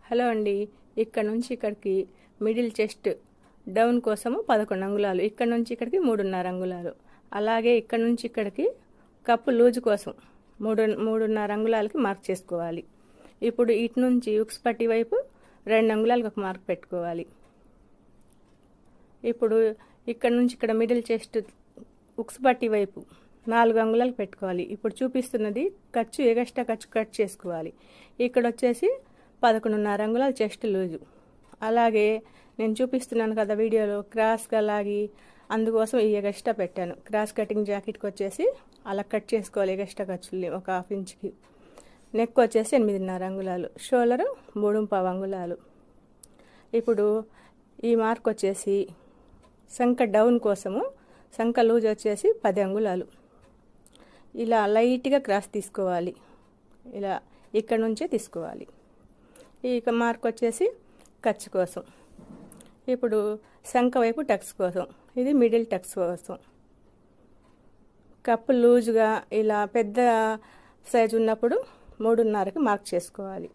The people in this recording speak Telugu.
హలో అండి, ఇక్కడ నుంచి ఇక్కడికి మిడిల్ చెస్ట్ డౌన్ కోసము 11 అంగుళాలు, ఇక్కడ నుంచి ఇక్కడికి 3.5 అంగుళాలు, అలాగే ఇక్కడ నుంచి ఇక్కడికి కప్పు లూజు కోసం 3.5 అంగుళాలకి మార్క్ చేసుకోవాలి. ఇప్పుడు ఇటు నుంచి ఉక్స్ పట్టి వైపు 2 అంగుళాలకు ఒక మార్క్ పెట్టుకోవాలి. ఇప్పుడు ఇక్కడ నుంచి ఇక్కడ మిడిల్ చెస్ట్ ఉక్స్ పట్టి వైపు 4 అంగుళాలు పెట్టుకోవాలి. ఇప్పుడు చూపిస్తున్నది ఖర్చు, ఎగస్ట్రా ఖర్చు కట్ చేసుకోవాలి. ఇక్కడ వచ్చేసి 11.5 అంగుళాలు చెస్ట్ లూజు. అలాగే నేను చూపిస్తున్నాను కదా వీడియోలో క్రాస్గా లాగి, అందుకోసం ఈ ఎగస్ట్రా పెట్టాను. క్రాస్ కటింగ్ జాకెట్కి వచ్చేసి అలా కట్ చేసుకోవాలి ఎగస్ట్రా ఖర్చుల్ని ఒక ½ ఇంచ్కి. నెక్ వచ్చేసి 8.5 అంగుళాలు, షోల్డరు 3.5 అంగుళాలు. ఇప్పుడు ఈ మార్క్ వచ్చేసి సంక డౌన్ కోసము సంక లూజ్ వచ్చేసి 10 అంగుళాలు. ఇలా లైట్గా క్రాస్ తీసుకోవాలి, ఇలా ఇక్కడ నుంచే తీసుకోవాలి. ఈ మార్క్ వచ్చేసి ఖర్చు కోసం. ఇప్పుడు సంక వైపు టక్స్ కోసం, ఇది మిడిల్ టక్స్ కోసం. కప్పు లూజుగా ఇలా పెద్ద సైజు ఉన్నప్పుడు 3.5కి మార్క్ చేసుకోవాలి.